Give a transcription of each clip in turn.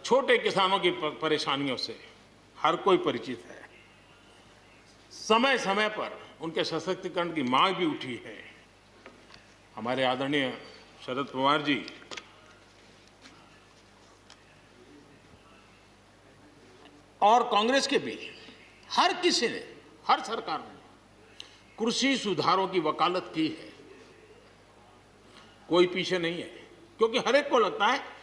छोटे किसानों की परेशानियों से हर कोई परिचित है। समय समय पर उनके सशक्तिकरण की मांग भी उठी है। हमारे आदरणीय शरद पवार जी और कांग्रेस के भी हर किसी ने, हर सरकार ने कृषि सुधारों की वकालत की है। कोई पीछे नहीं है, क्योंकि हर एक को लगता है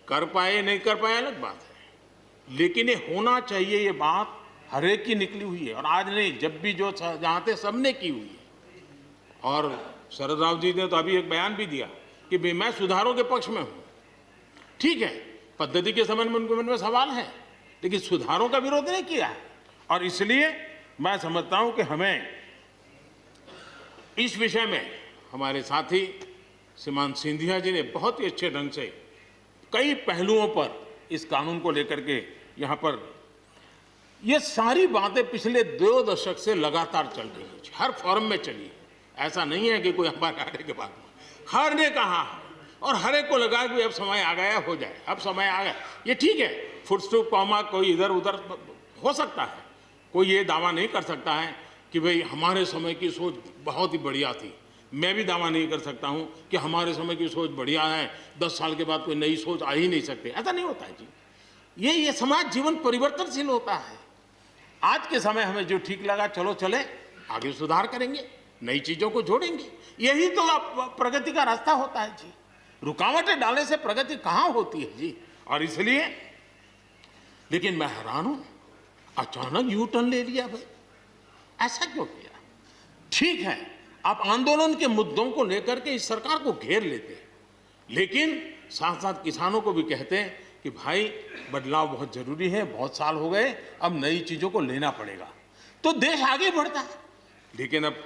कर पाए नहीं कर पाए अलग बात है, लेकिन ये होना चाहिए, ये बात हर एक की निकली हुई है। और आज नहीं, जब भी जो जहां थे सबने की हुई है। और शरद राव जी ने तो अभी एक बयान भी दिया कि भाई मैं सुधारों के पक्ष में हूं। ठीक है, पद्धति के संबंध में उनके मन में सवाल है, लेकिन सुधारों का विरोध नहीं किया है। और इसलिए मैं समझता हूं कि हमें इस विषय में हमारे साथी श्रीमान सिंधिया जी ने बहुत ही अच्छे ढंग से कई पहलुओं पर इस कानून को लेकर के यहाँ पर ये सारी बातें पिछले 2 दशक से लगातार चल रही है, हर फोरम में चली है। ऐसा नहीं है कि कोई हमारे आने के बाद हर ने कहा है और हर एक को लगा कि अब समय आ गया, हो जाए, अब समय आ गया। ये ठीक है, फुट स्टॉप कॉमा कोई इधर उधर हो सकता है, कोई ये दावा नहीं कर सकता है कि भाई हमारे समय की सोच बहुत ही बढ़िया थी। मैं भी दावा नहीं कर सकता हूं कि हमारे समय की सोच बढ़िया है, 10 साल के बाद कोई नई सोच आ ही नहीं सकती। ऐसा नहीं होता है जी। ये समाज जीवन परिवर्तनशील होता है। आज के समय हमें जो ठीक लगा चलो चले, आगे सुधार करेंगे, नई चीजों को जोड़ेंगे। यही तो प्रगति का रास्ता होता है जी। रुकावटें डालने से प्रगति कहां होती है जी। और इसलिए, लेकिन मैं हैरान हूं, अचानक यू टर्न ले लिया भाई, ऐसा क्यों किया? ठीक है, आप आंदोलन के मुद्दों को लेकर के इस सरकार को घेर लेते हैं, लेकिन साथ साथ किसानों को भी कहते हैं कि भाई बदलाव बहुत जरूरी है, बहुत साल हो गए, अब नई चीजों को लेना पड़ेगा, तो देश आगे बढ़ता है। लेकिन अब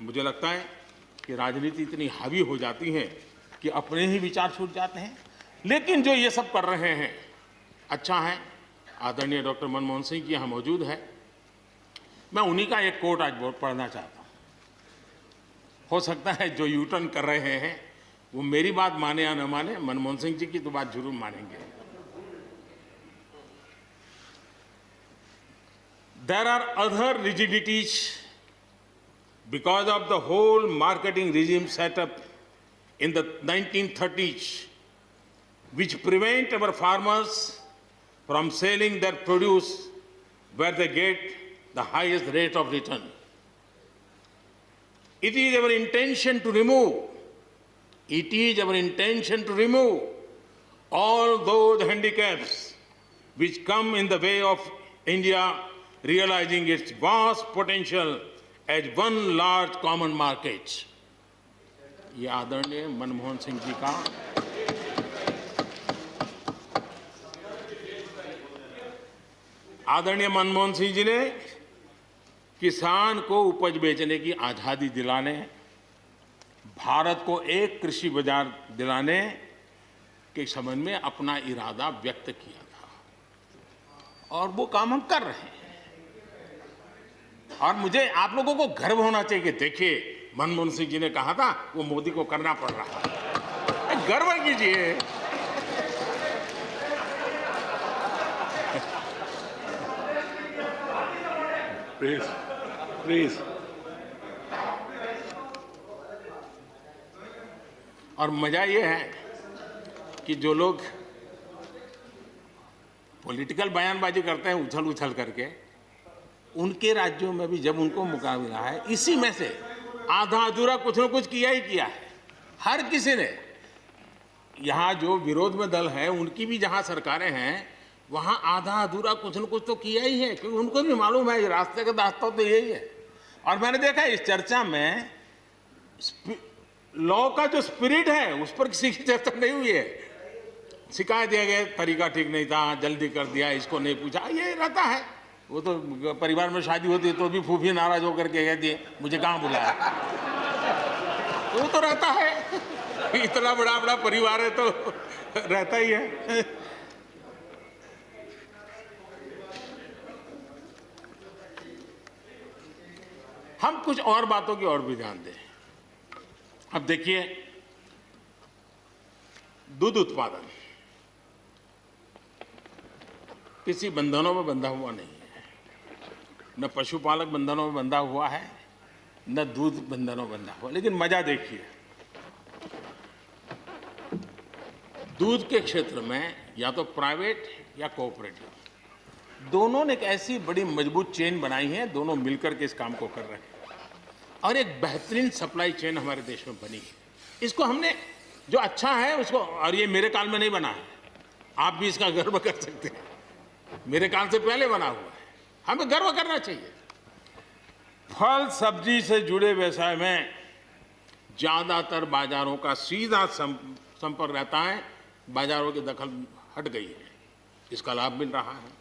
मुझे लगता है कि राजनीति इतनी हावी हो जाती है कि अपने ही विचार छूट जाते हैं। लेकिन जो ये सब कर रहे हैं अच्छा है। आदरणीय डॉक्टर मनमोहन सिंह जी यहाँ मौजूद है, मैं उन्हीं का एक कोट आज पढ़ना चाहता हूँ। हो सकता है जो यू टर्न कर रहे हैं वो मेरी बात माने या न माने, मनमोहन सिंह जी की तो बात जरूर मानेंगे। There are other rigidities because of the whole marketing regime set up in the 1930s, which prevent our farmers from selling their produce where they get the highest rate of return. It is our intention to remove all those handicaps which come in the way of India realizing its vast potential as one large common market. ये आदरणीय मनमोहन सिंह जी का आदरणीय मनमोहन सिंह जी ने किसान को उपज बेचने की आज़ादी दिलाने, भारत को एक कृषि बाजार दिलाने के संबंध में अपना इरादा व्यक्त किया था, और वो काम हम कर रहे हैं। और मुझे आप लोगों को गर्व होना चाहिए कि देखिए, मनमोहन सिंह जी ने कहा था वो मोदी को करना पड़ रहा है, गर्व कीजिए। प्लीज। और मजा ये है कि जो लोग पॉलिटिकल बयानबाजी करते हैं उछल उछल करके, उनके राज्यों में भी जब उनको मौका मिला है, इसी में से आधा अधूरा कुछ न कुछ किया ही किया है। हर किसी ने, यहाँ जो विरोध में दल है उनकी भी जहाँ सरकारें हैं वहाँ आधा अधूरा कुछ न कुछ तो किया ही है, क्योंकि उनको भी मालूम है रास्ते का रास्ता तो यही है। और मैंने देखा इस चर्चा में लॉ का जो स्पिरिट है उस पर किसी की चर्चा नहीं हुई है। शिकायत दिया गया तरीका ठीक नहीं था, जल्दी कर दिया, इसको नहीं पूछा, ये रहता है। वो तो परिवार में शादी होती है तो भी फूफी नाराज होकर के कहती है मुझे कहाँ बुलाया, वो तो रहता है। इतना बड़ा बड़ा परिवार है तो रहता ही है। हम कुछ और बातों की ओर भी ध्यान दें। अब देखिए, दूध उत्पादन, किसी बंधनों में बंधा हुआ नहीं है, न पशुपालक बंधनों में बंधा हुआ है, न दूध बंधनों में बंधा हुआ। लेकिन मजा देखिए, दूध के क्षेत्र में या तो प्राइवेट या कोऑपरेटिव, दोनों ने एक ऐसी बड़ी मजबूत चेन बनाई है, दोनों मिलकर के इस काम को कर रहे हैं और एक बेहतरीन सप्लाई चेन हमारे देश में बनी है। इसको हमने जो अच्छा है उसको, और ये मेरे काल में नहीं बना है, आप भी इसका गर्व कर सकते हैं, मेरे काल से पहले बना हुआ है, हमें गर्व करना चाहिए। फल सब्जी से जुड़े व्यवसाय में ज्यादातर बाजारों का सीधा संपर्क रहता है, बाजारों की दखल हट गई है, इसका लाभ मिल रहा है।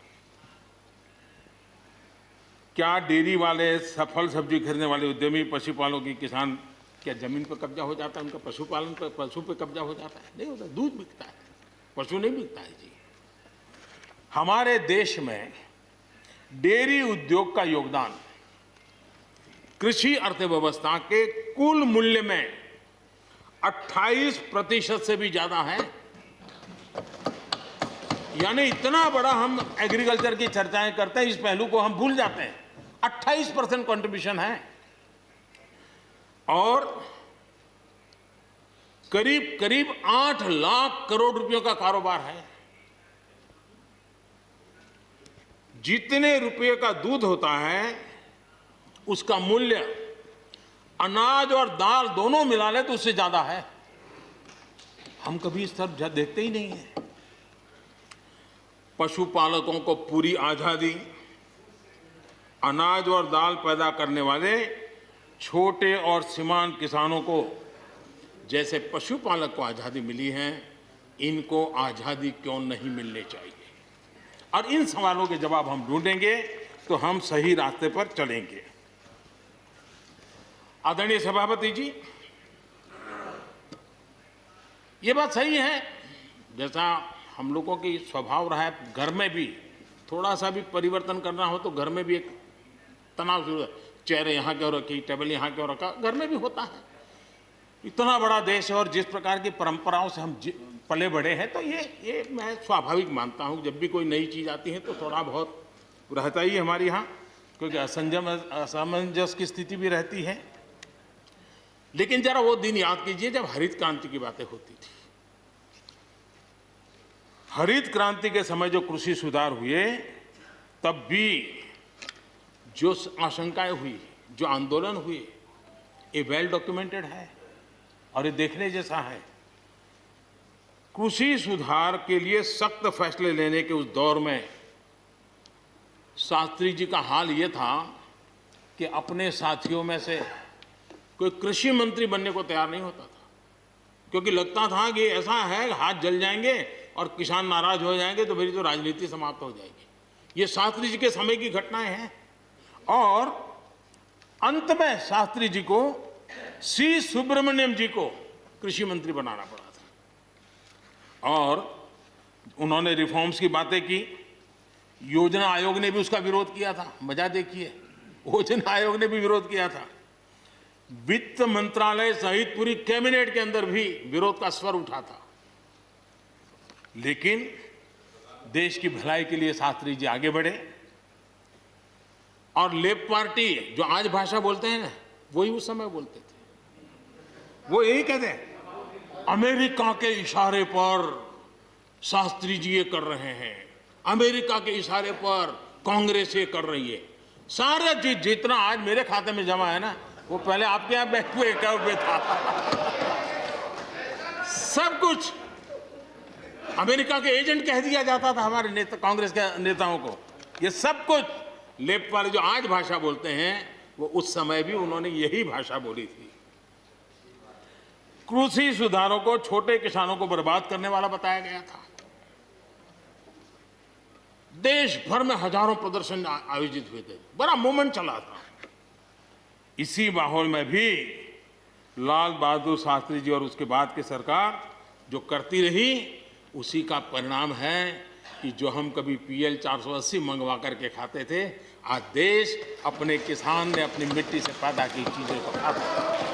क्या डेयरी वाले, फल सब्जी खरीदने वाले उद्यमी, पशुपालकों की किसान, क्या जमीन पर कब्जा हो जाता है उनका? पशुपालन पर, पशु पे कब्जा हो जाता है? नहीं होता, दूध बिकता है, पशु नहीं बिकता है जी। हमारे देश में डेयरी उद्योग का योगदान कृषि अर्थव्यवस्था के कुल मूल्य में 28% से भी ज्यादा है। यानी इतना बड़ा हम एग्रीकल्चर की चर्चाएं करते हैं, इस पहलू को हम भूल जाते हैं। 28% कंट्रीब्यूशन है और करीब करीब 8 लाख करोड़ रुपयों का कारोबार है। जितने रुपए का दूध होता है उसका मूल्य अनाज और दाल दोनों मिला ले तो उससे ज्यादा है। हम कभी इस तरफ देखते ही नहीं है। पशुपालकों को पूरी आजादी, अनाज और दाल पैदा करने वाले छोटे और सीमांत किसानों को जैसे पशुपालक को आजादी मिली है, इनको आजादी क्यों नहीं मिलनी चाहिए? और इन सवालों के जवाब हम ढूंढेंगे तो हम सही रास्ते पर चलेंगे। आदरणीय सभापति जी, ये बात सही है, जैसा हम लोगों की स्वभाव रहा है, घर में भी थोड़ा सा भी परिवर्तन करना हो तो घर में भी एक तनाव शुरू है। चेयर यहाँ क्यों रखी, टेबल यहाँ क्यों रखा, घर में भी होता है। इतना बड़ा देश है और जिस प्रकार की परंपराओं से हम पले बढ़े हैं, तो ये मैं स्वाभाविक मानता हूँ। जब भी कोई नई चीज़ आती है तो थोड़ा बहुत रहता ही है हमारे यहाँ, क्योंकि असमंजस की स्थिति भी रहती है। लेकिन जरा वो दिन याद कीजिए जब हरित क्रांति की बातें होती थी। हरित क्रांति के समय जो कृषि सुधार हुए, तब भी जो आशंकाएं हुई, जो आंदोलन हुए, ये वेल डॉक्यूमेंटेड है और ये देखने जैसा है। कृषि सुधार के लिए सख्त फैसले लेने के उस दौर में शास्त्री जी का हाल ये था कि अपने साथियों में से कोई कृषि मंत्री बनने को तैयार नहीं होता था, क्योंकि लगता था कि ऐसा है हाथ जल जाएंगे और किसान नाराज हो जाएंगे तो मेरी तो राजनीति समाप्त हो जाएगी। ये शास्त्री जी के समय की घटनाएं हैं। और अंत में शास्त्री जी को सी सुब्रमण्यम जी को कृषि मंत्री बनाना पड़ा था और उन्होंने रिफॉर्म्स की बातें की। योजना आयोग ने भी उसका विरोध किया था। मजा देखिए, योजना आयोग ने भी विरोध किया था। वित्त मंत्रालय सहित पूरी कैबिनेट के अंदर भी विरोध का स्वर उठा था। लेकिन देश की भलाई के लिए शास्त्री जी आगे बढ़े और लेफ्ट पार्टी जो आज भाषा बोलते हैं ना, वही उस समय बोलते थे। वो यही कहते हैं, अमेरिका के इशारे पर शास्त्री जी ये कर रहे हैं, अमेरिका के इशारे पर कांग्रेस ये कर रही है। सारा जितना आज मेरे खाते में जमा है ना, वो पहले आपके यहाँ बैंक में अकाउंट में था। सब कुछ अमेरिका के एजेंट कह दिया जाता था हमारे नेता, कांग्रेस के नेताओं को। ये सब कुछ लेफ्ट वाले जो आज भाषा बोलते हैं, वो उस समय भी उन्होंने यही भाषा बोली थी। कृषि सुधारों को छोटे किसानों को बर्बाद करने वाला बताया गया था। देश भर में हजारों प्रदर्शन आयोजित हुए थे, बड़ा मूवमेंट चला था। इसी माहौल में भी लाल बहादुर शास्त्री जी और उसके बाद की सरकार जो करती रही, उसी का परिणाम है कि जो हम कभी PL 480 मंगवा करके खाते थे, आज देश अपने किसान ने अपनी मिट्टी से पैदा की चीजों को खाता है।